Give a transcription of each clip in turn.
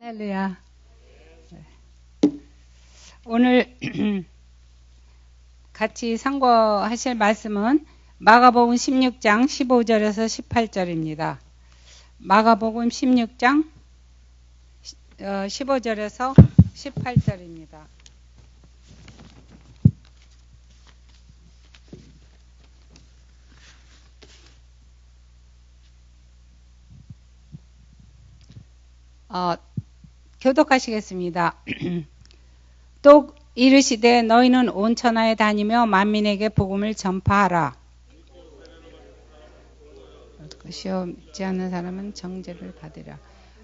할렐루야. 오늘 같이 상고하실 말씀은 마가복음 16장 15절에서 18절입니다. 마가복음 16장 15절에서 18절입니다. 교독하시겠습니다. 또 이르시되 너희는 온 천하에 다니며 만민에게 복음을 전파하라. 시험 믿지 않는 사람은 정죄를 받으라.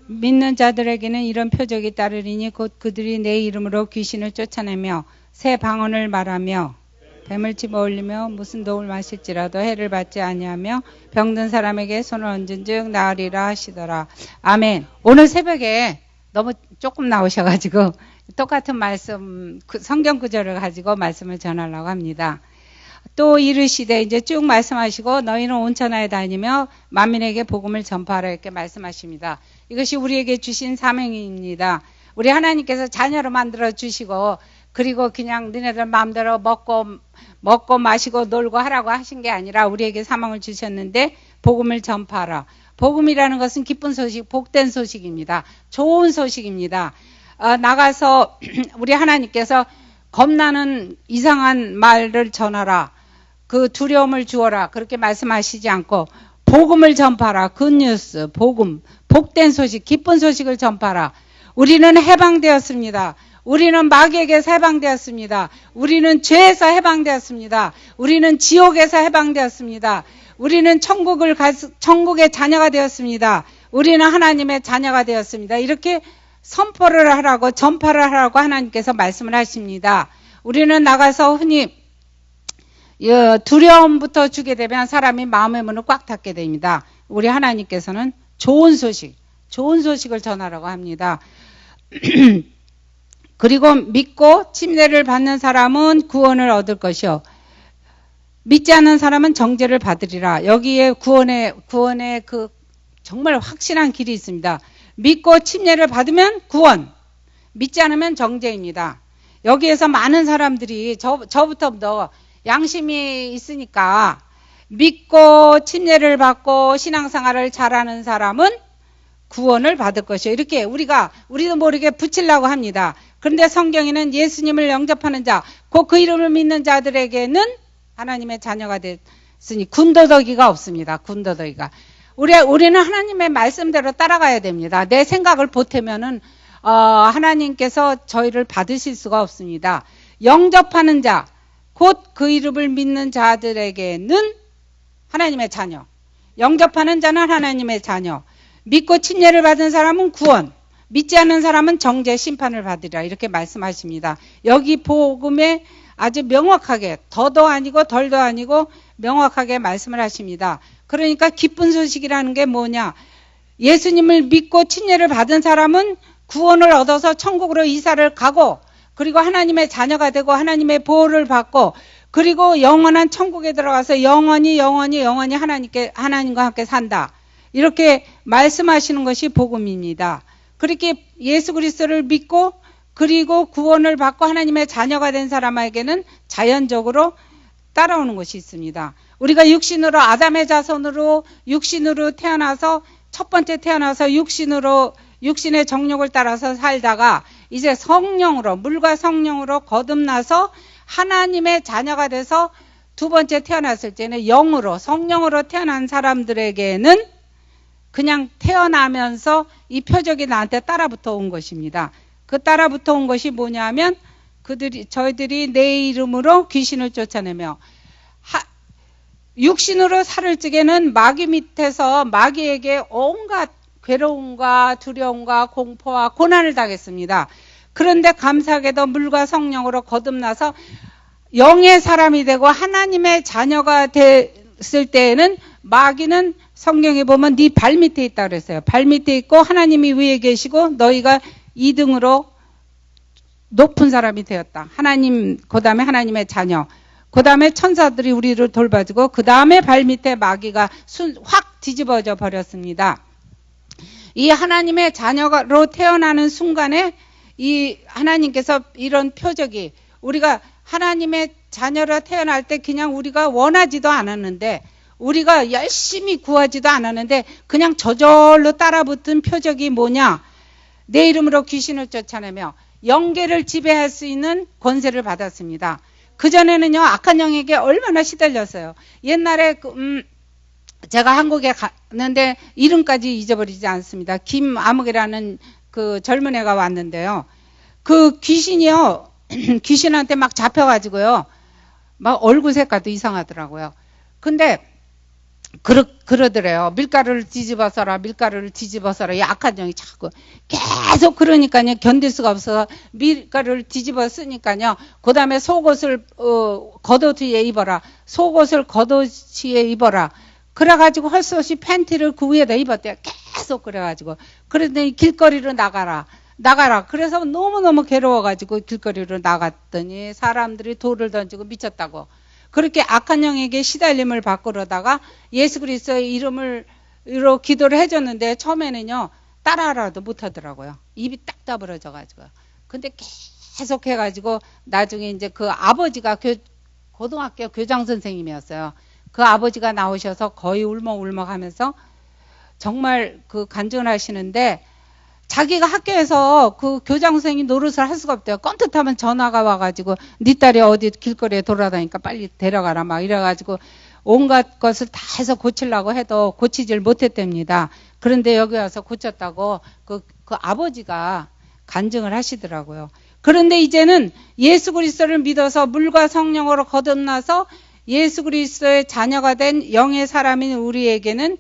믿는 자들에게는 이런 표적이 따르리니 곧 그들이 내 이름으로 귀신을 쫓아내며 새 방언을 말하며 뱀을 집어올리며 무슨 독을 마실지라도 해를 받지 아니하며 병든 사람에게 손을 얹은 즉 나으리라 하시더라. 아멘. 오늘 새벽에 너무 조금 나오셔가지고 똑같은 말씀, 성경 구절을 가지고 말씀을 전하려고 합니다. 또 이르시되 이제 쭉 말씀하시고 너희는 온 천하에 다니며 만민에게 복음을 전파하라 이렇게 말씀하십니다. 이것이 우리에게 주신 사명입니다. 우리 하나님께서 자녀로 만들어 주시고 그리고 그냥 너네들 마음대로 먹고 마시고 놀고 하라고 하신 게 아니라 우리에게 사명을 주셨는데 복음을 전파하라. 복음이라는 것은 기쁜 소식, 복된 소식입니다. 좋은 소식입니다. 나가서 우리 하나님께서 겁나는 이상한 말을 전하라. 그 두려움을 주어라. 그렇게 말씀하시지 않고 복음을 전파하라. 굿뉴스, 복음, 복된 소식, 기쁜 소식을 전파하라. 우리는 해방되었습니다. 우리는 마귀에게서 해방되었습니다. 우리는 죄에서 해방되었습니다. 우리는 지옥에서 해방되었습니다. 우리는 천국의 자녀가 되었습니다. 우리는 하나님의 자녀가 되었습니다. 이렇게 선포를 하라고 전파를 하라고 하나님께서 말씀을 하십니다. 우리는 나가서 흔히 두려움부터 주게 되면 사람이 마음의 문을 꽉 닫게 됩니다. 우리 하나님께서는 좋은 소식을 전하라고 합니다. 그리고 믿고 침례를 받는 사람은 구원을 얻을 것이요 믿지 않는 사람은 정죄를 받으리라. 여기에 구원의 그 정말 확실한 길이 있습니다. 믿고 침례를 받으면 구원, 믿지 않으면 정죄입니다. 여기에서 많은 사람들이 저부터 양심이 있으니까 믿고 침례를 받고 신앙생활을 잘하는 사람은 구원을 받을 것이요. 이렇게 우리도 모르게 붙이려고 합니다. 그런데 성경에는 예수님을 영접하는 자, 곧 그 이름을 믿는 자들에게는 하나님의 자녀가 됐으니 군더더기가 없습니다. 군더더기가. 우리는 하나님의 말씀대로 따라가야 됩니다. 내 생각을 보태면은 하나님께서 저희를 받으실 수가 없습니다. 영접하는 자, 곧 그 이름을 믿는 자들에게는 하나님의 자녀. 영접하는 자는 하나님의 자녀. 믿고 침례를 받은 사람은 구원, 믿지 않는 사람은 정죄, 심판을 받으리라 이렇게 말씀하십니다. 여기 복음에 아주 명확하게 더도 아니고 덜도 아니고 명확하게 말씀을 하십니다. 그러니까 기쁜 소식이라는 게 뭐냐? 예수님을 믿고 침례를 받은 사람은 구원을 얻어서 천국으로 이사를 가고 그리고 하나님의 자녀가 되고 하나님의 보호를 받고 그리고 영원한 천국에 들어가서 영원히 하나님과 함께 산다. 이렇게 말씀하시는 것이 복음입니다. 그렇게 예수 그리스도를 믿고 그리고 구원을 받고 하나님의 자녀가 된 사람에게는 자연적으로 따라오는 것이 있습니다. 우리가 육신으로 아담의 자손으로 육신으로 태어나서 첫 번째 태어나서 육신의 정욕을 따라서 살다가 이제 성령으로 물과 성령으로 거듭나서 하나님의 자녀가 돼서 두 번째 태어났을 때는 성령으로 태어난 사람들에게는 그냥 태어나면서 이 표적이 나한테 따라붙어 온 것입니다. 그 따라붙어 온 것이 뭐냐면 저희들이 내 이름으로 귀신을 쫓아내며 육신으로 살을 적에는 마귀 밑에서 마귀에게 온갖 괴로움과 두려움과 공포와 고난을 당했습니다. 그런데 감사하게도 물과 성령으로 거듭나서 영의 사람이 되고 하나님의 자녀가 됐을 때에는 마귀는 성경에 보면 네 발밑에 있다 그랬어요. 발밑에 있고 하나님이 위에 계시고 너희가 2등으로 높은 사람이 되었다. 그 다음에 하나님의 자녀. 그 다음에 천사들이 우리를 돌봐주고 그 다음에 발밑에 마귀가 확 뒤집어져 버렸습니다. 이 하나님의 자녀로 태어나는 순간에 이 하나님께서 이런 표적이, 우리가 하나님의 자녀로 태어날 때 그냥 우리가 원하지도 않았는데, 우리가 열심히 구하지도 않았는데 그냥 저절로 따라붙은 표적이 뭐냐? 내 이름으로 귀신을 쫓아내며 영계를 지배할 수 있는 권세를 받았습니다. 그전에는요, 악한 영에게 얼마나 시달렸어요. 옛날에 제가 한국에 갔는데 이름까지 잊어버리지 않습니다. 김아무개라는 그 젊은 애가 왔는데요. 그 귀신이요, 귀신한테 막 잡혀가지고요, 막 얼굴 색깔도 이상하더라고요. 근데 그러더래요. 밀가루를 뒤집어서라, 밀가루를 뒤집어서라. 이 악한 영이 자꾸 계속 그러니까요, 견딜 수가 없어서 밀가루를 뒤집어 쓰니까요, 그 다음에 속옷을 겉옷에 입어라, 속옷을 겉옷에 입어라. 그래가지고 할 수 없이 팬티를 그 위에다 입었대요. 계속 그래가지고. 그러더니 길거리로 나가라. 그래서 너무너무 괴로워가지고 길거리로 나갔더니 사람들이 돌을 던지고 미쳤다고. 그렇게 악한 영에게 시달림을 받고 그러다가 예수 그리스도의 이름으로 기도를 해줬는데 처음에는요, 따라하라도 못하더라고요. 입이 딱 다물어져가지고. 근데 계속 해가지고 나중에 이제 그 아버지가 고등학교 교장 선생님이었어요. 그 아버지가 나오셔서 거의 울먹울먹 하면서 정말 그 간증을 하시는데, 자기가 학교에서 그 교장 선생님 노릇을 할 수가 없대요. 껌뜻하면 전화가 와가지고 네 딸이 어디 길거리에 돌아다니니까 빨리 데려가라 막 이래가지고 온갖 것을 다 해서 고치려고 해도 고치질 못했답니다. 그런데 여기 와서 고쳤다고 그 아버지가 간증을 하시더라고요. 그런데 이제는 예수 그리스도를 믿어서 물과 성령으로 거듭나서 예수 그리스도의 자녀가 된 영의 사람인 우리에게는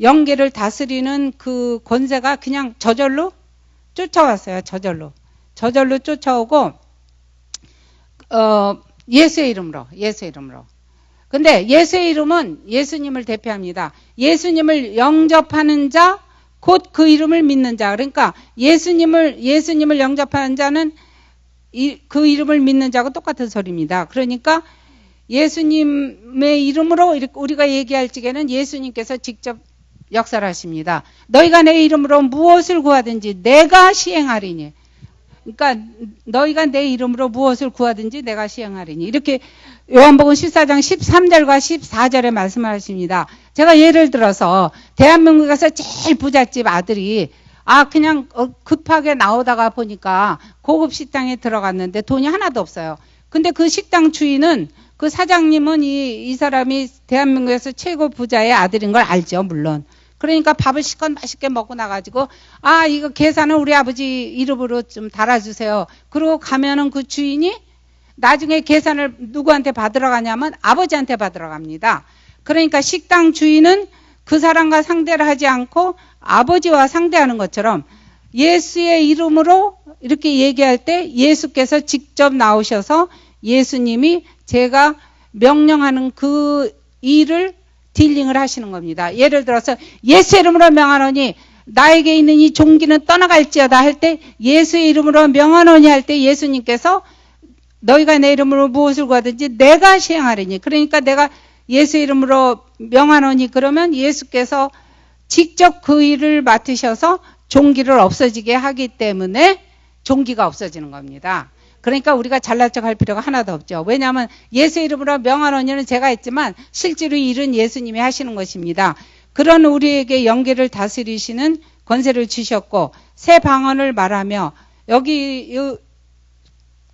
영계를 다스리는 그 권세가 그냥 저절로 쫓아왔어요. 저절로 쫓아오고, 예수의 이름으로. 근데 예수의 이름은 예수님을 대표합니다. 예수님을 영접하는 자, 곧 그 이름을 믿는 자. 그러니까 예수님을 영접하는 자는 그 이름을 믿는 자하고 똑같은 소리입니다. 그러니까 예수님의 이름으로 우리가 얘기할 적에는 예수님께서 직접 역사를 하십니다. 너희가 내 이름으로 무엇을 구하든지 내가 시행하리니. 그러니까 너희가 내 이름으로 무엇을 구하든지 내가 시행하리니. 이렇게 요한복음 14장 13절과 14절에 말씀을 하십니다. 제가 예를 들어서 대한민국에 가서 제일 부잣집 아들이 그냥 급하게 나오다가 보니까 고급 식당에 들어갔는데 돈이 하나도 없어요. 근데 그 식당 주인은, 그 사장님은 이 사람이 대한민국에서 최고 부자의 아들인 걸 알죠, 물론. 그러니까 밥을 실컷 맛있게 먹고 나가지고, 이거 계산은 우리 아버지 이름으로 좀 달아주세요. 그러고 가면은 그 주인이 나중에 계산을 누구한테 받으러 가냐면 아버지한테 받으러 갑니다. 그러니까 식당 주인은 그 사람과 상대를 하지 않고 아버지와 상대하는 것처럼 예수의 이름으로 이렇게 얘기할 때 예수께서 직접 나오셔서 예수님이 제가 명령하는 그 일을 딜링을 하시는 겁니다. 예를 들어서 예수 이름으로 명하노니 나에게 있는 이 종기는 떠나갈지어다 할 때, 예수의 이름으로 명하노니 할 때 예수님께서 너희가 내 이름으로 무엇을 구하든지 내가 시행하리니. 그러니까 내가 예수 이름으로 명하노니 그러면 예수께서 직접 그 일을 맡으셔서 종기를 없어지게 하기 때문에 종기가 없어지는 겁니다. 그러니까 우리가 잘난 척할 필요가 하나도 없죠. 왜냐하면 예수 이름으로 명하노니는 제가 했지만 실제로 이 일은 예수님이 하시는 것입니다. 그런 우리에게 영계를 다스리시는 권세를 주셨고, 새 방언을 말하며, 여기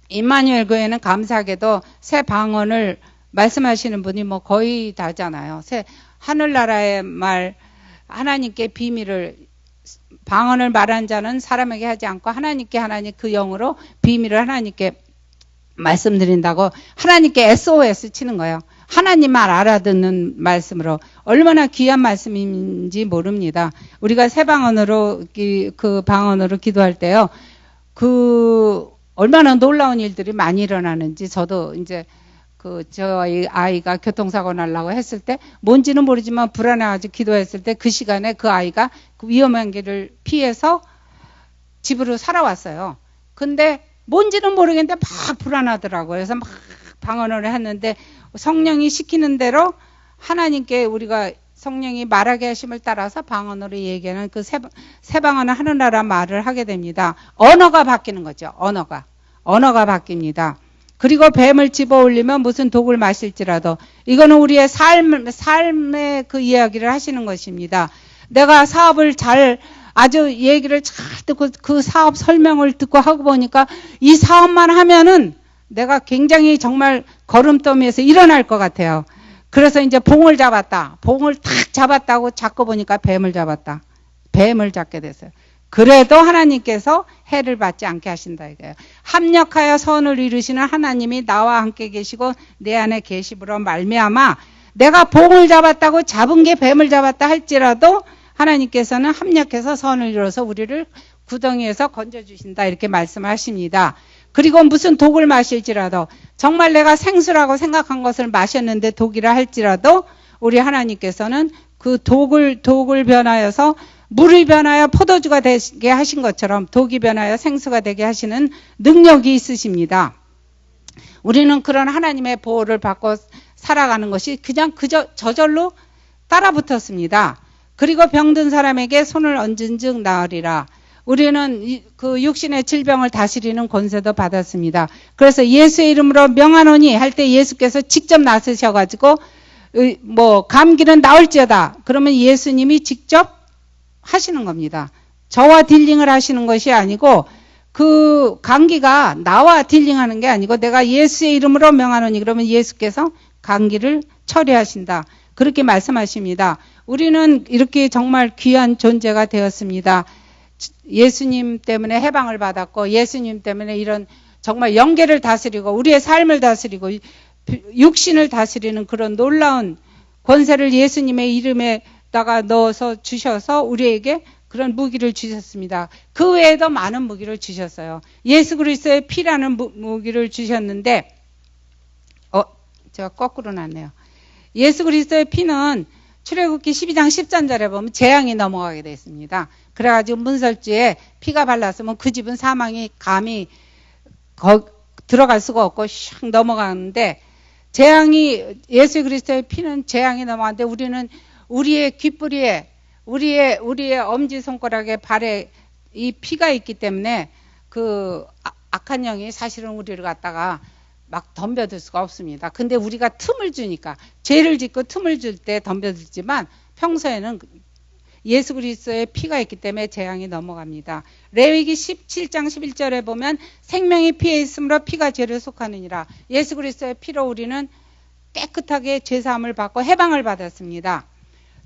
임마누엘 교회는 감사하게도 새 방언을 말씀하시는 분이 뭐 거의 다잖아요. 하늘나라의 말, 하나님께 비밀을, 방언을 말한 자는 사람에게 하지 않고 하나님께 그 영으로 비밀을 하나님께 말씀드린다고 하나님께 SOS 치는 거예요. 하나님만 알아듣는 말씀으로. 얼마나 귀한 말씀인지 모릅니다. 우리가 새 방언으로, 그 방언으로 기도할 때요, 얼마나 놀라운 일들이 많이 일어나는지, 저도 이제 저희 아이가 교통사고 나려고 했을 때, 뭔지는 모르지만 불안해가지고 기도했을 때 그 시간에 그 아이가 그 위험한 길을 피해서 집으로 살아왔어요. 근데 뭔지는 모르겠는데 막 불안하더라고요. 그래서 막 방언을 했는데 성령이 시키는 대로 하나님께 우리가 성령이 말하게 하심을 따라서 방언으로 얘기하는 그 새 방언은 하늘나라 말을 하게 됩니다. 언어가 바뀌는 거죠. 언어가 바뀝니다. 그리고 뱀을 집어 올리면 무슨 독을 마실지라도, 이거는 우리의 삶의 그 이야기를 하시는 것입니다. 내가 사업을 아주 얘기를 잘 듣고 그 사업 설명을 듣고 하고 보니까 이 사업만 하면은 내가 굉장히 정말 걸음더미에서 일어날 것 같아요. 그래서 이제 봉을 잡았다. 봉을 탁 잡았다고 잡고 보니까 뱀을 잡았다. 뱀을 잡게 됐어요. 그래도 하나님께서 해를 받지 않게 하신다 이거예요. 합력하여 선을 이루시는 하나님이 나와 함께 계시고 내 안에 계심으로 말미암아 내가 봉을 잡았다고 잡은 게 뱀을 잡았다 할지라도 하나님께서는 합력해서 선을 이루어서 우리를 구덩이에서 건져주신다 이렇게 말씀하십니다. 그리고 무슨 독을 마실지라도, 정말 내가 생수라고 생각한 것을 마셨는데 독이라 할지라도 우리 하나님께서는 그 독을 변하여서 물이 변하여 포도주가 되게 하신 것처럼 독이 변하여 생수가 되게 하시는 능력이 있으십니다. 우리는 그런 하나님의 보호를 받고 살아가는 것이 그저 저절로 따라붙었습니다. 그리고 병든 사람에게 손을 얹은 즉 나으리라. 우리는 그 육신의 질병을 다스리는 권세도 받았습니다. 그래서 예수의 이름으로 명하노니 할 때 예수께서 직접 나서셔가지고 뭐 감기는 나을지어다. 그러면 예수님이 직접 하시는 겁니다. 저와 딜링을 하시는 것이 아니고 그 감기가 나와 딜링하는 게 아니고 내가 예수의 이름으로 명하노니 그러면 예수께서 감기를 처리하신다. 그렇게 말씀하십니다. 우리는 이렇게 정말 귀한 존재가 되었습니다. 예수님 때문에 해방을 받았고 예수님 때문에 이런 정말 영계를 다스리고 우리의 삶을 다스리고 육신을 다스리는 그런 놀라운 권세를 예수님의 이름에다가 넣어서 주셔서 우리에게 그런 무기를 주셨습니다. 그 외에도 많은 무기를 주셨어요. 예수 그리스도의 피라는 무기를 주셨는데 제가 거꾸로 놨네요. 예수 그리스도의 피는 출애굽기 12장 13절에 보면 재앙이 넘어가게 되어 있습니다. 그래가지고 문설주에 피가 발랐으면 그 집은 사망이 감히 들어갈 수가 없고 슉 넘어가는데, 재앙이 예수 그리스도의 피는 재앙이 넘어가는데 우리는 우리의 귓불이에 우리의 엄지손가락에 발에 이 피가 있기 때문에 그 악한 영이 사실은 우리를 갖다가 막 덤벼들 수가 없습니다. 근데 우리가 틈을 주니까, 죄를 짓고 틈을 줄 때 덤벼들지만 평소에는 예수 그리스도의 피가 있기 때문에 재앙이 넘어갑니다. 레위기 17장 11절에 보면 생명이 피에 있으므로 피가 죄를 속하느니라. 예수 그리스도의 피로 우리는 깨끗하게 죄사함을 받고 해방을 받았습니다.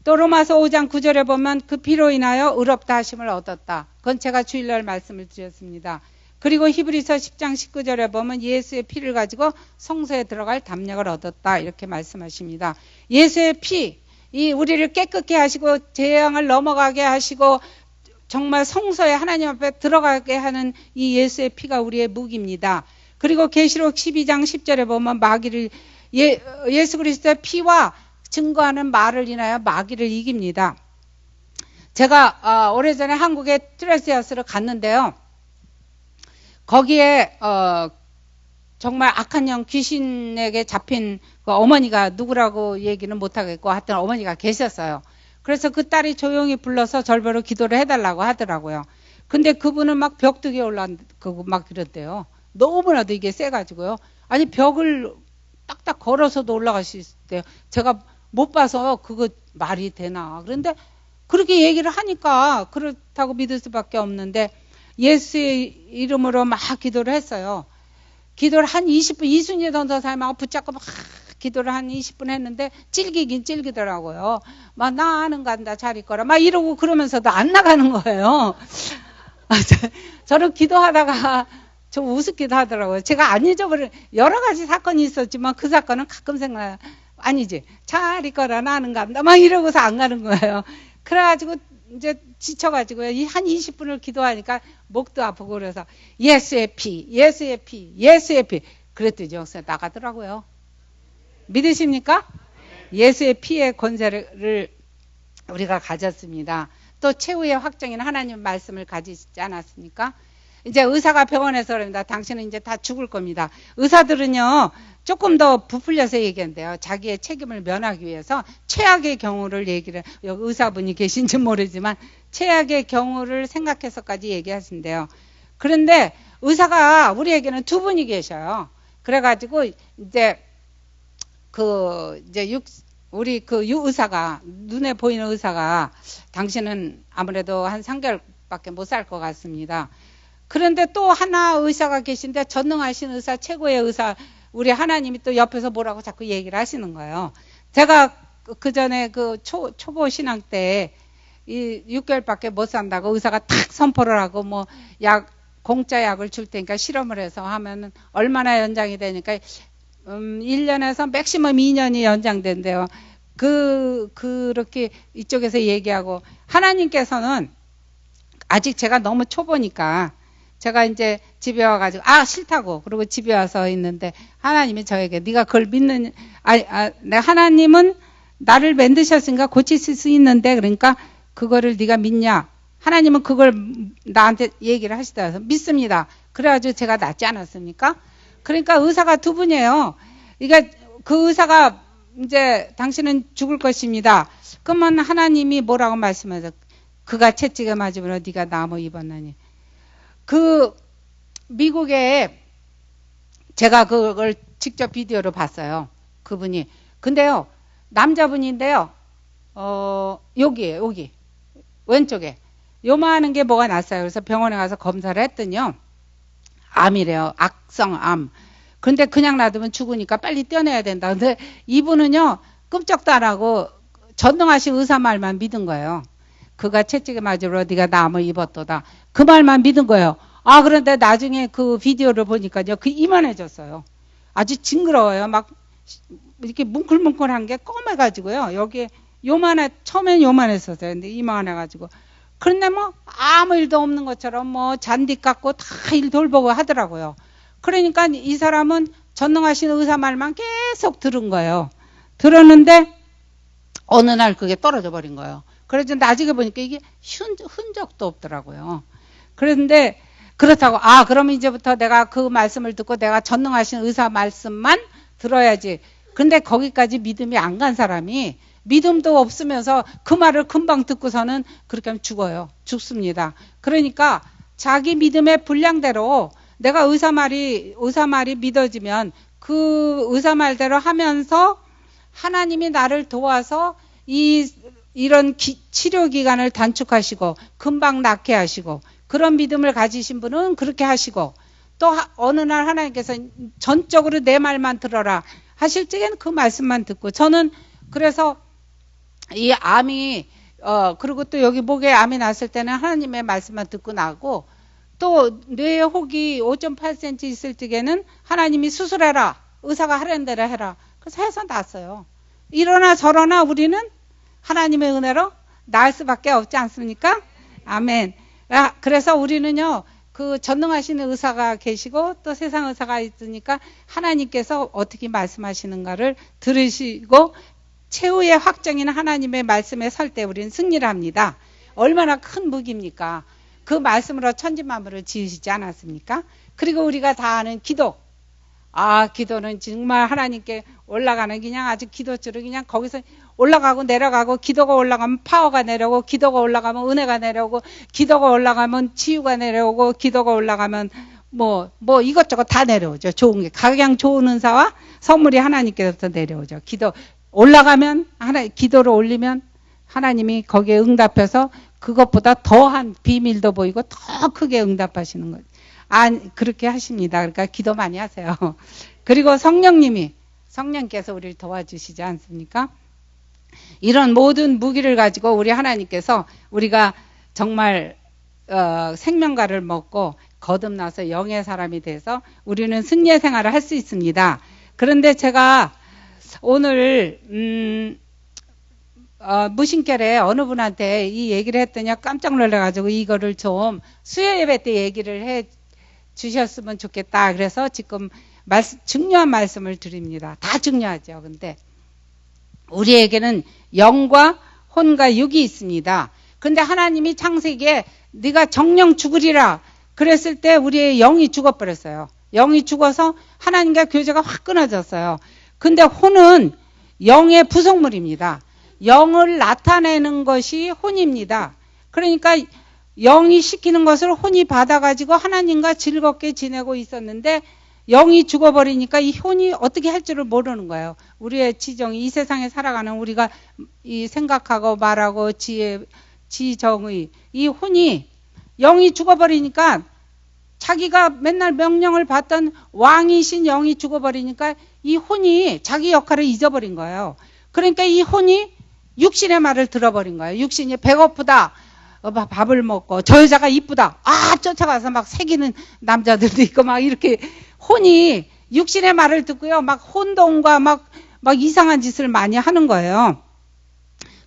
또 로마서 5장 9절에 보면 그 피로 인하여 의롭다 하심을 얻었다. 그건 제가 주일날 말씀을 드렸습니다. 그리고 히브리서 10장 19절에 보면 예수의 피를 가지고 성소에 들어갈 담력을 얻었다 이렇게 말씀하십니다. 예수의 피, 이 우리를 깨끗게 하시고 재앙을 넘어가게 하시고 정말 성소에 하나님 앞에 들어가게 하는 이 예수의 피가 우리의 무기입니다. 그리고 계시록 12장 10절에 보면 마귀를 예수 그리스도의 피와 증거하는 말을 인하여 마귀를 이깁니다. 제가 오래전에 한국에 트레시아스를 갔는데요. 거기에 정말 악한 영 귀신에게 잡힌 그 어머니가 누구라고 얘기는 못하겠고 하여튼 어머니가 계셨어요. 그래서 그 딸이 조용히 불러서 절벽으로 기도를 해달라고 하더라고요. 근데 그분은 막 벽두개 올라가고 막 그랬대요. 너무나도 이게 세가지고요. 아니 벽을 딱딱 걸어서도 올라갈 수 있대요. 제가 못 봐서 그거 말이 되나. 그런데 그렇게 얘기를 하니까 그렇다고 믿을 수밖에 없는데 예수의 이름으로 막 기도를 했어요. 기도를 한 20분, 이순재 전도사님하고 붙잡고 막 기도를 한 20분 했는데 찔기긴 찔기더라고요. 막 나는 간다 잘 있거라 막 이러고 그러면서도 안 나가는 거예요. 저는 기도하다가 좀 우습기도 하더라고요. 제가 안 잊어버린 여러 가지 사건이 있었지만 그 사건은 가끔 생각나요. 아니지 잘 있거라 나는 간다 막 이러고서 안 가는 거예요. 그래가지고 이제 지쳐가지고요. 한 20분을 기도하니까 목도 아프고 그래서 예수의 피, 예수의 피, 예수의 피. 그랬더니 여기서 나가더라고요. 믿으십니까? 예수의 피의 권세를 우리가 가졌습니다. 또 최후의 확정인 하나님 말씀을 가지지 않았습니까? 이제 의사가 병원에서 그럽니다. 당신은 이제 다 죽을 겁니다. 의사들은요, 조금 더 부풀려서 얘기한대요. 자기의 책임을 면하기 위해서 최악의 경우를 얘기를, 여기 의사분이 계신지 모르지만 최악의 경우를 생각해서까지 얘기하신대요. 그런데 의사가 우리에게는 두 분이 계셔요. 그래가지고 이제 우리 그 의사가, 눈에 보이는 의사가 당신은 아무래도 한 3개월밖에 못 살 것 같습니다. 그런데 또 하나 의사가 계신데 전능하신 의사, 최고의 의사, 우리 하나님이 또 옆에서 뭐라고 자꾸 얘기를 하시는 거예요. 제가 그 전에 그 초보 신앙 때 이 6개월밖에 못 산다고 의사가 탁 선포를 하고 뭐 공짜 약을 줄 테니까 실험을 해서 하면은 얼마나 연장이 되니까 1년에서 맥시멈 2년이 연장된대요. 그렇게 이쪽에서 얘기하고, 하나님께서는 아직 제가 너무 초보니까 제가 이제 집에 와가지고 싫다고 그리고 집에 와서 있는데 하나님이 저에게 네가 그걸 믿는 하나님은 나를 만드셨으니까 고치실 수 있는데 그러니까 그거를 네가 믿냐? 하나님은 그걸 나한테 얘기를 하시다 해서 믿습니다. 그래가지고 제가 낫지 않았습니까? 그러니까 의사가 두 분이에요. 그러니까 그 의사가 이제 당신은 죽을 것입니다. 그러면 하나님이 뭐라고 말씀하세요? 그가 채찍에 맞으므로 네가 나무 입었나니. 그 미국에 제가 그걸 직접 비디오로 봤어요. 그분이. 근데요, 남자분인데요. 여기에요, 여기. 왼쪽에. 요만한 게 뭐가 났어요. 그래서 병원에 가서 검사를 했더니요. 암이래요. 악성암. 근데 그냥 놔두면 죽으니까 빨리 떼어내야 된다. 근데 이분은요, 끔찍도 안 하고 전능하신 의사 말만 믿은 거예요. 그가 채찍에 맞으러 네가 나무 입었도다. 그 말만 믿은 거예요. 그런데 나중에 그 비디오를 보니까요, 이만해졌어요. 아주 징그러워요. 막 이렇게 뭉클뭉클한 게 검해가지고요. 여기에 처음엔 요만했었어요. 근데 이만해가지고. 그런데 뭐 아무 일도 없는 것처럼 뭐 잔디 깎고 다 일 돌보고 하더라고요. 그러니까 이 사람은 전능하신 의사 말만 계속 들은 거예요. 들었는데 어느 날 그게 떨어져 버린 거예요. 그래서 나중에 보니까 이게 흔적도 없더라고요. 그런데 그렇다고 그러면 이제부터 내가 그 말씀을 듣고 내가 전능하신 의사 말씀만 들어야지. 근데 거기까지 믿음이 안 간 사람이 믿음도 없으면서 그 말을 금방 듣고서는 그렇게 하면 죽어요. 죽습니다. 그러니까 자기 믿음의 분량대로 내가 의사 말이 믿어지면 그 의사 말대로 하면서 하나님이 나를 도와서 이런 치료 기간을 단축하시고 금방 낫게 하시고 그런 믿음을 가지신 분은 그렇게 하시고 또 어느 날 하나님께서 전적으로 내 말만 들어라 하실 적에는 그 말씀만 듣고 저는 그래서 이 암이 그리고 또 여기 목에 암이 났을 때는 하나님의 말씀만 듣고 나고 또 뇌에 혹이 5.8cm 있을 적에는 하나님이 수술해라. 의사가 하라는 대로 해라. 그래서 해서 났어요. 이러나 저러나 우리는 하나님의 은혜로 나을 수밖에 없지 않습니까? 아멘. 그래서 우리는요. 그 전능하신 의사가 계시고 또 세상 의사가 있으니까 하나님께서 어떻게 말씀하시는가를 들으시고 최후의 확정인 하나님의 말씀에 설 때 우리는 승리를 합니다. 얼마나 큰 무기입니까? 그 말씀으로 천지만물을 지으시지 않았습니까? 그리고 우리가 다 아는 기도. 기도는 정말 하나님께 올라가는 그냥 아주 기도줄을 그냥 거기서 올라가고 내려가고 기도가 올라가면 파워가 내려오고 기도가 올라가면 은혜가 내려오고 기도가 올라가면 치유가 내려오고 기도가 올라가면 뭐 이것저것 다 내려오죠. 좋은 게 가장 좋은 은사와 선물이 하나님께로부터 내려오죠. 기도 올라가면 기도를 올리면 하나님이 거기에 응답해서 그것보다 더한 비밀도 보이고 더 크게 응답하시는 거예요. 그렇게 하십니다. 그러니까 기도 많이 하세요. 그리고 성령께서 우리를 도와주시지 않습니까? 이런 모든 무기를 가지고 우리 하나님께서 우리가 정말 생명과를 먹고 거듭나서 영의 사람이 돼서 우리는 승리의 생활을 할 수 있습니다. 그런데 제가 오늘 무심결에 어느 분한테 이 얘기를 했더니 깜짝 놀라가지고 이거를 좀 수요 예배 때 얘기를 해 주셨으면 좋겠다. 그래서 지금 중요한 말씀을 드립니다. 다 중요하죠. 근데 우리에게는 영과 혼과 육이 있습니다. 근데 하나님이 창세기에 네가 정령 죽으리라. 그랬을 때 우리의 영이 죽어버렸어요. 영이 죽어서 하나님과 교제가 확 끊어졌어요. 근데 혼은 영의 부속물입니다. 영을 나타내는 것이 혼입니다. 그러니까 영이 시키는 것을 혼이 받아가지고 하나님과 즐겁게 지내고 있었는데 영이 죽어버리니까 이 혼이 어떻게 할 줄을 모르는 거예요. 우리의 지정이 이 세상에 살아가는 우리가 이 생각하고 말하고 지정의 이 혼이 영이 죽어버리니까 자기가 맨날 명령을 받던 왕이신 영이 죽어버리니까 이 혼이 자기 역할을 잊어버린 거예요. 그러니까 이 혼이 육신의 말을 들어버린 거예요. 육신이 배고프다. 밥을 먹고 저 여자가 이쁘다. 쫓아가서 막 새기는 남자들도 있고 막 이렇게 혼이 육신의 말을 듣고요. 막 혼동과 막 이상한 짓을 많이 하는 거예요.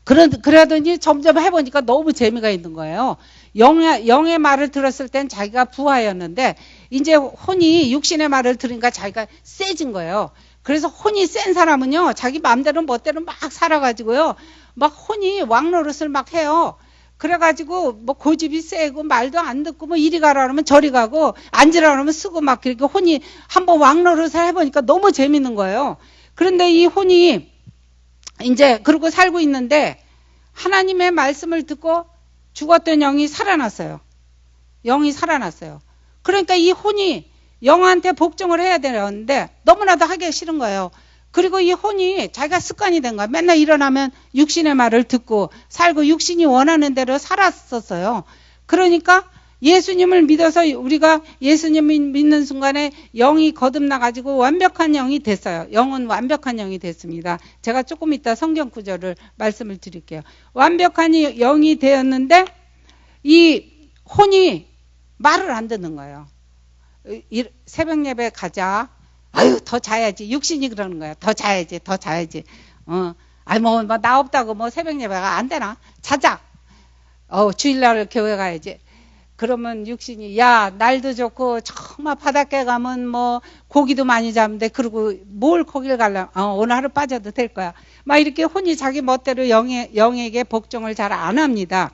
그러더니 점점 해보니까 너무 재미가 있는 거예요. 영의 말을 들었을 땐 자기가 부하였는데 이제 혼이 육신의 말을 들으니까 자기가 세진 거예요. 그래서 혼이 센 사람은요. 자기 마음대로 멋대로 막 살아가지고요. 막 혼이 왕노릇을 막 해요. 그래가지고 뭐 고집이 세고 말도 안 듣고 뭐 이리 가라 그러면 저리 가고 앉으라 그러면 쓰고 막 그렇게 혼이 한번 왕노릇을 해보니까 너무 재밌는 거예요. 그런데 이 혼이 이제 그러고 살고 있는데 하나님의 말씀을 듣고 죽었던 영이 살아났어요. 영이 살아났어요. 그러니까 이 혼이 영한테 복종을 해야 되는데 너무나도 하기 싫은 거예요. 그리고 이 혼이 자기가 습관이 된 거야. 맨날 일어나면 육신의 말을 듣고 살고 육신이 원하는 대로 살았었어요. 그러니까 예수님을 믿어서 우리가 예수님을 믿는 순간에 영이 거듭나가지고 완벽한 영이 됐어요. 영은 완벽한 영이 됐습니다. 제가 조금 이따 성경 구절을 말씀을 드릴게요. 완벽한 영이 되었는데 이 혼이 말을 안 듣는 거예요. 새벽 예배 가자. 아유, 더 자야지. 육신이 그러는 거야. 더 자야지. 나 없다고 새벽 예배가 안 되나? 자자. 주일날 교회 가야지. 그러면 육신이, 야, 날도 좋고, 정말 바닷가에 가면 고기도 많이 잡는데, 그리고 뭘 거길 가려면, 오늘 하루 빠져도 될 거야. 막 이렇게 혼이 자기 멋대로 영에게 복종을 잘 안 합니다.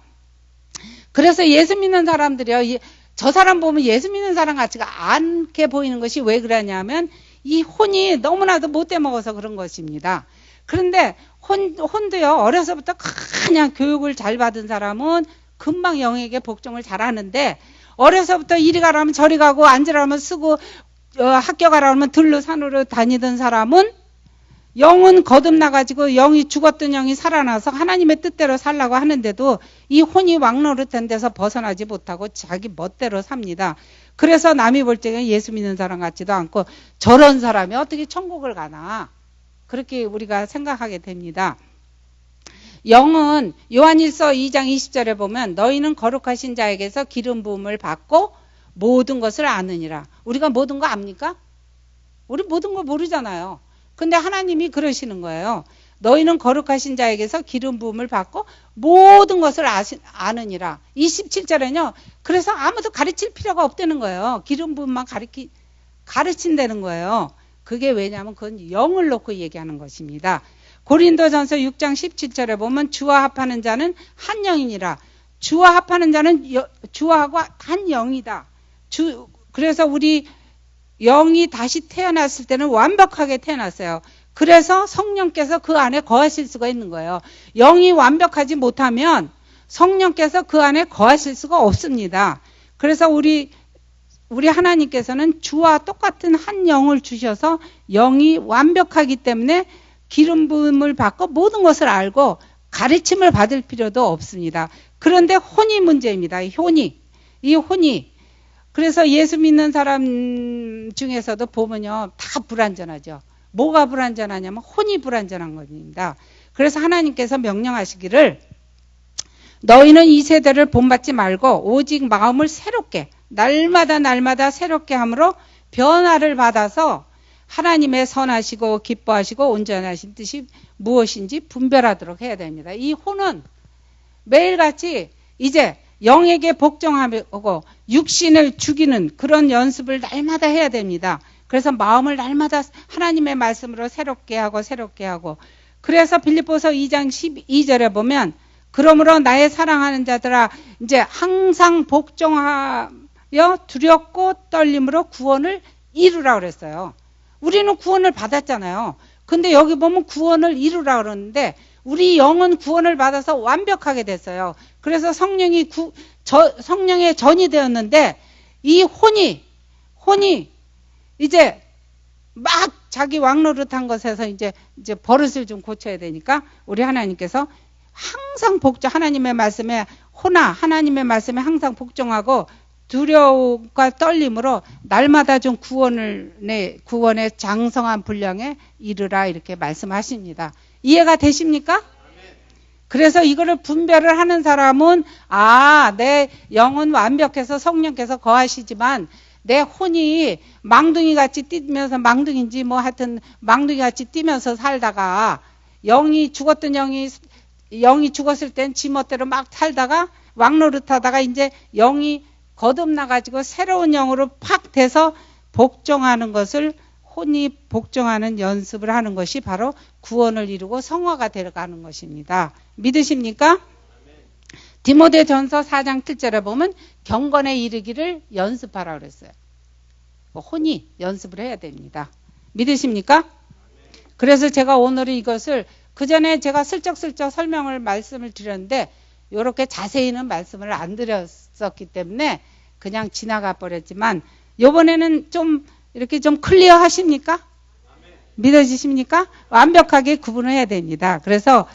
그래서 예수 믿는 사람들이요, 저 사람 보면 예수 믿는 사람 같지가 않게 보이는 것이 왜 그러냐면 이 혼이 너무나도 못돼 먹어서 그런 것입니다. 그런데 혼도요 어려서부터 그냥 교육을 잘 받은 사람은 금방 영에게 복종을 잘 하는데 어려서부터 이리 가라면 저리 가고 앉으라면 쓰고 학교 가라면 들로 산으로 다니던 사람은 영은 거듭나가지고 영이 죽었던 영이 살아나서 하나님의 뜻대로 살라고 하는데도 이 혼이 왕노릇한 데서 벗어나지 못하고 자기 멋대로 삽니다. 그래서 남이 볼 적에 예수 믿는 사람 같지도 않고 저런 사람이 어떻게 천국을 가나 그렇게 우리가 생각하게 됩니다. 영은 요한일서 2장 20절에 보면 너희는 거룩하신 자에게서 기름 부음을 받고 모든 것을 아느니라. 우리가 모든 거 압니까? 우리 모든 거 모르잖아요. 근데 하나님이 그러시는 거예요. 너희는 거룩하신 자에게서 기름 부음을 받고 모든 것을 아느니라. 27절에는요. 그래서 아무도 가르칠 필요가 없다는 거예요. 기름 부음만 가르친다는 거예요. 그게 왜냐하면 그건 영을 놓고 얘기하는 것입니다. 고린도전서 6장 17절에 보면 주와 합하는 자는 한 영이니라. 주와 합하는 자는 주하고 한 영이다. 그래서 우리 영이 다시 태어났을 때는 완벽하게 태어났어요. 그래서 성령께서 그 안에 거하실 수가 있는 거예요. 영이 완벽하지 못하면 성령께서 그 안에 거하실 수가 없습니다. 그래서 우리 하나님께서는 주와 똑같은 한 영을 주셔서 영이 완벽하기 때문에 기름 부음을 받고 모든 것을 알고 가르침을 받을 필요도 없습니다. 그런데 혼이 문제입니다. 이 혼이. 그래서 예수 믿는 사람 중에서도 보면요. 다 불완전하죠. 뭐가 불완전하냐면 혼이 불완전한 겁니다. 그래서 하나님께서 명령하시기를 너희는 이 세대를 본받지 말고 오직 마음을 새롭게 날마다 새롭게 함으로 변화를 받아서 하나님의 선하시고 기뻐하시고 온전하신 뜻이 무엇인지 분별하도록 해야 됩니다. 이 혼은 매일같이 이제 영에게 복종하고 육신을 죽이는 그런 연습을 날마다 해야 됩니다. 그래서 마음을 날마다 하나님의 말씀으로 새롭게 하고 그래서 빌립보서 2장 12절에 보면 그러므로 나의 사랑하는 자들아 이제 항상 복종하는 두렵고 떨림으로 구원을 이루라 그랬어요. 우리는 구원을 받았잖아요. 근데 여기 보면 구원을 이루라 그러는데 우리 영은 구원을 받아서 완벽하게 됐어요. 그래서 성령의 전이 되었는데 이 혼이 이제 막 자기 왕노릇한 것에서 이제 버릇을 좀 고쳐야 되니까 우리 하나님께서 항상 하나님의 말씀에 하나님의 말씀에 항상 복종하고 두려움과 떨림으로 날마다 좀 구원의 장성한 분량에 이르라 이렇게 말씀하십니다. 이해가 되십니까? 그래서 이거를 분별을 하는 사람은 내 영은 완벽해서 성령께서 거하시지만 내 혼이 망둥이같이 뛰면서 망둥인지 뭐 하여튼 망둥이같이 뛰면서 살다가 영이 죽었을 땐 지멋대로 막 살다가 왕노릇하다가 이제 영이 거듭나가지고 새로운 영으로 팍 돼서 복종하는 것을 혼이 복종하는 연습을 하는 것이 바로 구원을 이루고 성화가 되어가는 것입니다. 믿으십니까? 디모데전서 4장 7절에 보면 경건에 이르기를 연습하라 그랬어요. 혼이 연습을 해야 됩니다. 믿으십니까? 그래서 제가 오늘은 이것을 그전에 제가 슬쩍슬쩍 말씀을 드렸는데 이렇게 자세히는 말씀을 안 드렸었기 때문에 그냥 지나가 버렸지만 이번에는 좀 이렇게 좀 클리어 하십니까? 믿어지십니까? 완벽하게 구분해야 됩니다. 그래서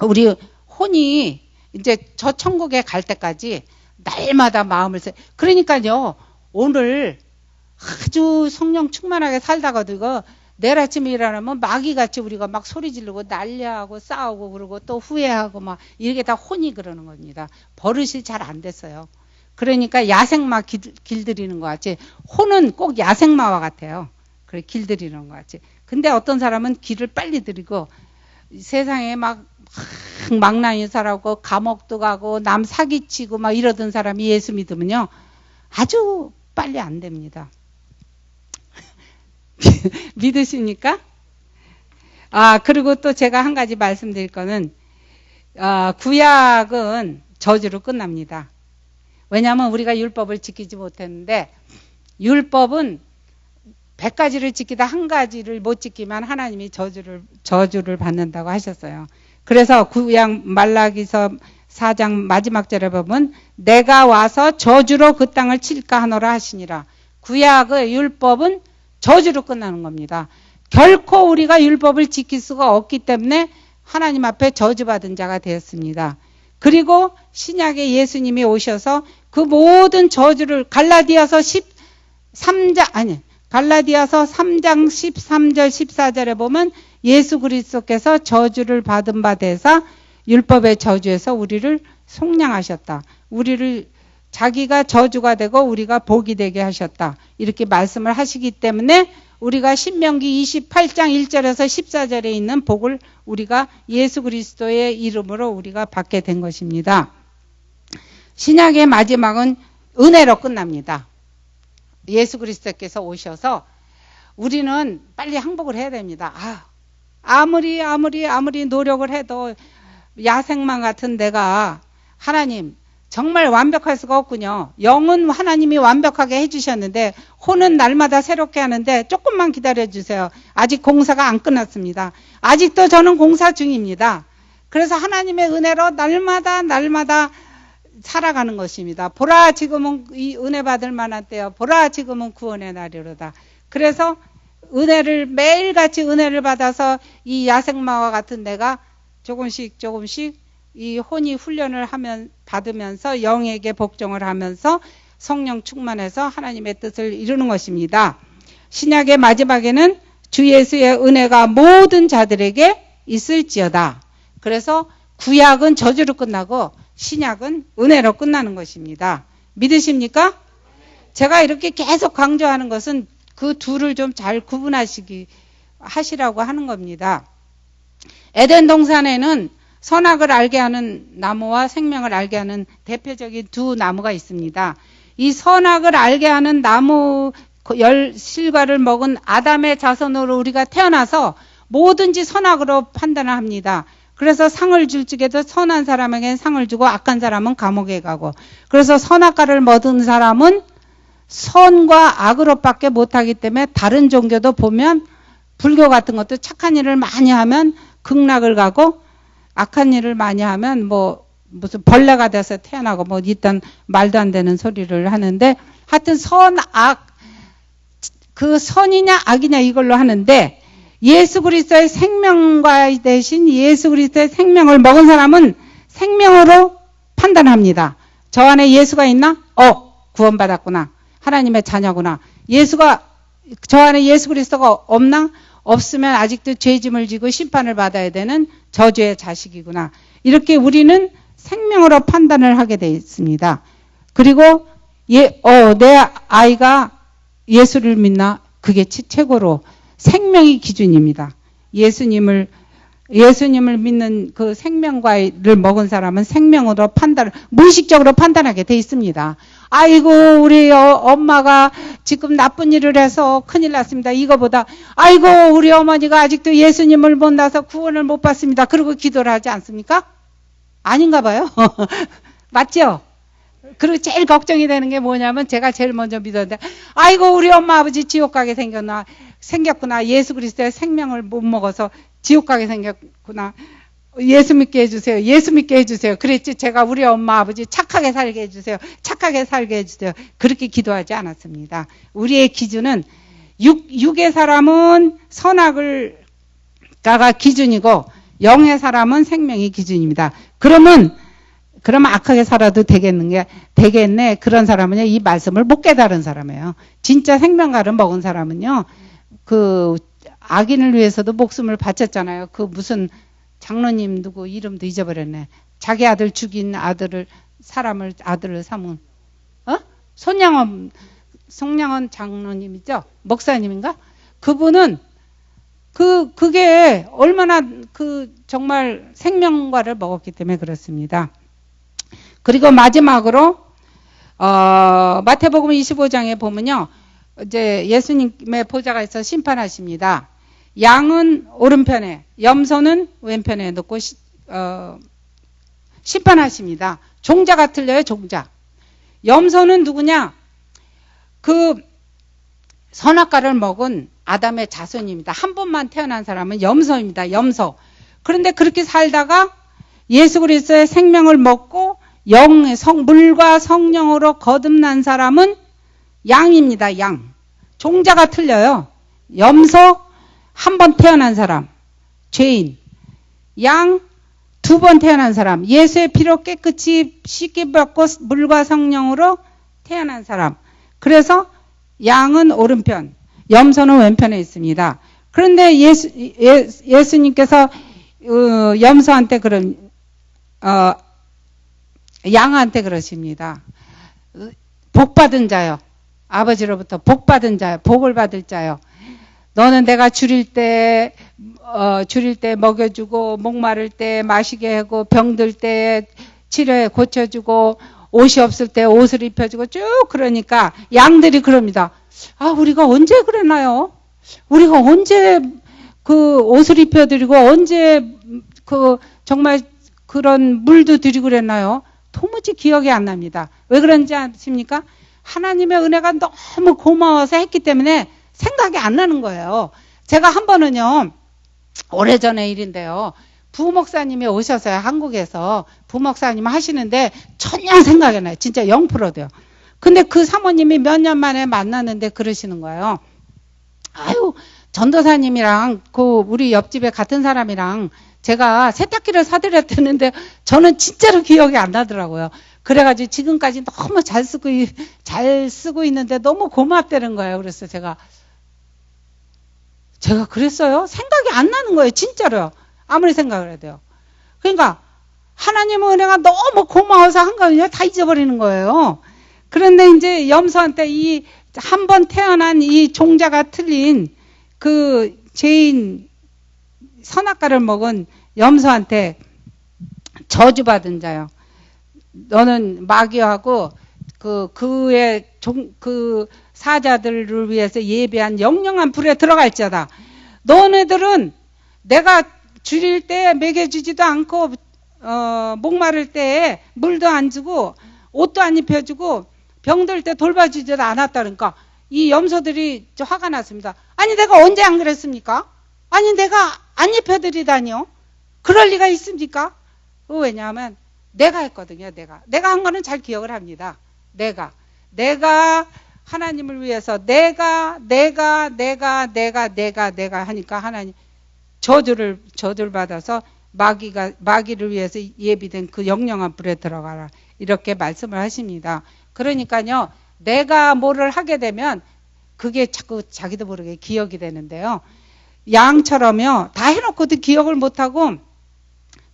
우리 혼이 이제 저 천국에 갈 때까지 날마다 마음을 그러니까요 오늘 아주 성령 충만하게 살다가도 이거 내일 아침에 일어나면 마귀같이 우리가 막 소리 지르고 난리하고 싸우고 그러고 또 후회하고 막 이렇게 다 혼이 그러는 겁니다. 버릇이 잘 안 됐어요. 그러니까 야생마 길들이는 것 같이 혼은 꼭 야생마와 같아요. 그래 길들이는 것 같이. 근데 어떤 사람은 길을 빨리 들이고 세상에 막 망나니 살아고 감옥도 가고 남 사기치고 막 이러던 사람이 예수 믿으면요 아주 빨리 안 됩니다. 믿으십니까? 그리고 또 제가 한 가지 말씀드릴 거는 구약은 저주로 끝납니다. 왜냐하면 우리가 율법을 지키지 못했는데 율법은 100가지를 지키다 한 가지를 못 지키면 하나님이 저주를 받는다고 하셨어요. 그래서 구약 말라기서 4장 마지막 절에 보면 내가 와서 저주로 그 땅을 칠까 하노라 하시니라. 구약의 율법은 저주로 끝나는 겁니다. 결코 우리가 율법을 지킬 수가 없기 때문에 하나님 앞에 저주받은 자가 되었습니다. 그리고 신약에 예수님이 오셔서 그 모든 저주를 갈라디아서 3장 13절 14절에 보면 예수 그리스도께서 저주를 받은 바 되사 율법의 저주에서 우리를 속량하셨다. 우리를 자기가 저주가 되고 우리가 복이 되게 하셨다. 이렇게 말씀을 하시기 때문에 우리가 신명기 28장 1절에서 14절에 있는 복을 우리가 예수 그리스도의 이름으로 우리가 받게 된 것입니다. 신약의 마지막은 은혜로 끝납니다. 예수 그리스도께서 오셔서 우리는 빨리 항복을 해야 됩니다. 아무리 노력을 해도 야생마 같은 내가 하나님 정말 완벽할 수가 없군요. 영은 하나님이 완벽하게 해주셨는데 혼은 날마다 새롭게 하는데 조금만 기다려주세요. 아직 공사가 안 끝났습니다. 아직도 저는 공사 중입니다. 그래서 하나님의 은혜로 날마다 살아가는 것입니다. 보라 지금은 이 은혜 받을 만한 때요. 보라 지금은 구원의 날이로다. 그래서 매일같이 은혜를 받아서 이 야생마와 같은 내가 조금씩 이 혼이 훈련을 받으면서 영에게 복종을 하면서 성령 충만해서 하나님의 뜻을 이루는 것입니다. 신약의 마지막에는 주 예수의 은혜가 모든 자들에게 있을지어다. 그래서 구약은 저주로 끝나고 신약은 은혜로 끝나는 것입니다. 믿으십니까? 제가 이렇게 계속 강조하는 것은 그 둘을 좀 잘 하시라고 하는 겁니다. 에덴 동산에는 선악을 알게 하는 나무와 생명을 알게 하는 대표적인 두 나무가 있습니다. 이 선악을 알게 하는 나무 실과를 먹은 아담의 자손으로 우리가 태어나서 뭐든지 선악으로 판단을 합니다. 그래서 상을 줄 적에도 선한 사람에게는 상을 주고 악한 사람은 감옥에 가고, 그래서 선악과를 먹은 사람은 선과 악으로밖에 못하기 때문에 다른 종교도 보면 불교 같은 것도 착한 일을 많이 하면 극락을 가고 악한 일을 많이 하면 뭐 무슨 벌레가 돼서 태어나고 뭐 일단 말도 안 되는 소리를 하는데, 하여튼 선, 악, 그 선이냐 악이냐 이걸로 하는데, 예수 그리스도의 생명과 대신 예수 그리스도의 생명을 먹은 사람은 생명으로 판단합니다. 저 안에 예수가 있나? 구원받았구나. 하나님의 자녀구나. 저 안에 예수 그리스도가 없나? 없으면 아직도 죄짐을 지고 심판을 받아야 되는 저주의 자식이구나. 이렇게 우리는 생명으로 판단을 하게 되어 있습니다. 그리고 내 아이가 예수를 믿나? 그게 최고로 생명이 기준입니다. 예수님을 믿는 그 생명과를 먹은 사람은 생명으로 무의식적으로 판단하게 돼 있습니다. 아이고, 우리 엄마가 지금 나쁜 일을 해서 큰일 났습니다. 이거보다, 아이고, 우리 어머니가 아직도 예수님을 못 나서 구원을 못 받습니다. 그러고 기도를 하지 않습니까? 아닌가 봐요. 맞죠? 그리고 제일 걱정이 되는 게 뭐냐면, 제가 제일 먼저 믿었는데, 아이고, 우리 엄마 아버지 지옥 가게 생겼구나. 예수 그리스도의 생명을 못 먹어서 지옥 가게 생겼구나. 예수 믿게 해주세요. 예수 믿게 해주세요. 그랬지. 제가 우리 엄마 아버지 착하게 살게 해주세요. 착하게 살게 해주세요. 그렇게 기도하지 않았습니다. 우리의 기준은 육의 사람은 선악을 가가 기준이고 영의 사람은 생명이 기준입니다. 그러면 악하게 살아도 되겠네. 그런 사람은요, 이 말씀을 못 깨달은 사람이에요. 진짜 생명가를 먹은 사람은요, 그 악인을 위해서도 목숨을 바쳤잖아요. 그 무슨 장로님 누구 이름도 잊어버렸네. 자기 아들 죽인 아들을 삼은 손양원 장로님이죠. 목사님인가? 그분은 그게 얼마나 정말 생명과를 먹었기 때문에 그렇습니다. 그리고 마지막으로 마태복음 25장에 보면요, 이제 예수님의 보좌가 있어 심판하십니다. 양은 오른편에, 염소는 왼편에 놓고 심판하십니다. 종자가 틀려요, 종자. 염소는 누구냐? 그 선악과를 먹은 아담의 자손입니다. 한 번만 태어난 사람은 염소입니다. 염소. 그런데 그렇게 살다가 예수 그리스도의 생명을 먹고 물과 성령으로 거듭난 사람은 양입니다. 양. 종자가 틀려요. 염소 한 번 태어난 사람, 죄인. 양 두 번 태어난 사람, 예수의 피로 깨끗이 씻기 받고 물과 성령으로 태어난 사람. 그래서 양은 오른편, 염소는 왼편에 있습니다. 그런데 예수님께서 염소한테 양한테 그러십니다. 복받은 자요. 아버지로부터 복받은 자요. 복을 받을 자요. 너는 내가 줄일 때 먹여주고, 목마를 때 마시게 하고, 병들 때 치료해 고쳐주고, 옷이 없을 때 옷을 입혀주고, 쭉 그러니까 양들이 그럽니다. 아, 우리가 언제 그랬나요? 우리가 언제 그 옷을 입혀드리고, 언제 정말 그런 물도 드리고 그랬나요? 도무지 기억이 안 납니다. 왜 그런지 아십니까? 하나님의 은혜가 너무 고마워서 했기 때문에 생각이 안 나는 거예요. 제가 한 번은요, 오래전의 일인데요, 부목사님이 오셔서요, 한국에서 부목사님 하시는데 전혀 생각이 안 나요. 진짜 0%도요. 근데 그 사모님이 몇 년 만에 만났는데 그러시는 거예요. 아유, 전도사님이랑 우리 옆집에 같은 사람이랑 제가 세탁기를 사드렸다는데 저는 진짜로 기억이 안 나더라고요. 그래가지고 지금까지 너무 잘 쓰고 있는데 너무 고맙다는 거예요. 그래서 제가 그랬어요? 생각이 안 나는 거예요. 진짜로요. 아무리 생각을 해도요. 그러니까 하나님의 은혜가 너무 고마워서 한가운데 다 잊어버리는 거예요. 그런데 이제 염소한테 이 한 번 태어난 이 종자가 틀린 그 죄인 선악과를 먹은 염소한테 저주받은 자요. 너는 마귀하고 그의 사자들을 위해서 예배한 영영한 불에 들어갈지어다. 너네들은 내가 줄일 때 먹여주지도 않고 목마를 때 물도 안 주고 옷도 안 입혀주고 병들 때 돌봐주지도 않았다니까 이 염소들이 화가 났습니다. 아니 내가 언제 안 그랬습니까? 아니 내가 안 입혀드리다니요? 그럴 리가 있습니까? 왜냐하면 내가 했거든요. 내가 한 거는 잘 기억을 합니다. 내가 하나님을 위해서 내가 하니까 하나님 저주를 받아서 마귀를 위해서 예비된 그 영영한 불에 들어가라 이렇게 말씀을 하십니다. 그러니까요 내가 뭐를 하게 되면 그게 자꾸 자기도 모르게 기억이 되는데요. 양처럼요 다 해놓고도 기억을 못하고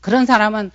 그런 사람은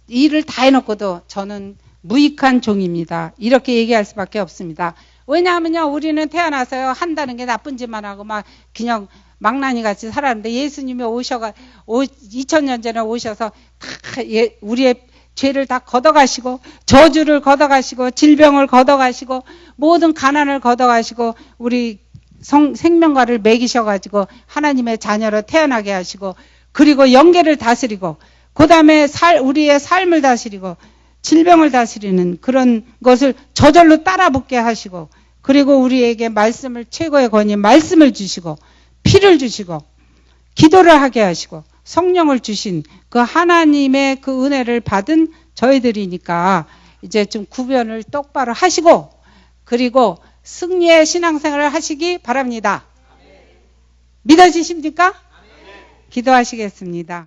일을 다 해놓고도 저는 무익한 종입니다. 이렇게 얘기할 수밖에 없습니다. 왜냐하면요 우리는 태어나서요 한다는 게 나쁜 짓만 하고 막 그냥 망나니 같이 살았는데 예수님이 2000년 전에 오셔서 다 우리의 죄를 다 걷어가시고 저주를 걷어가시고 질병을 걷어가시고 모든 가난을 걷어가시고 우리 생명과를 먹이셔가지고 하나님의 자녀로 태어나게 하시고 그리고 영계를 다스리고 그 다음에 우리의 삶을 다스리고 질병을 다스리는 그런 것을 저절로 따라붙게 하시고 그리고 우리에게 말씀을 최고의 권위 말씀을 주시고 피를 주시고 기도를 하게 하시고 성령을 주신 그 하나님의 그 은혜를 받은 저희들이니까 이제 좀 구별을 똑바로 하시고 그리고 승리의 신앙생활을 하시기 바랍니다. 믿어지십니까? 기도하시겠습니다.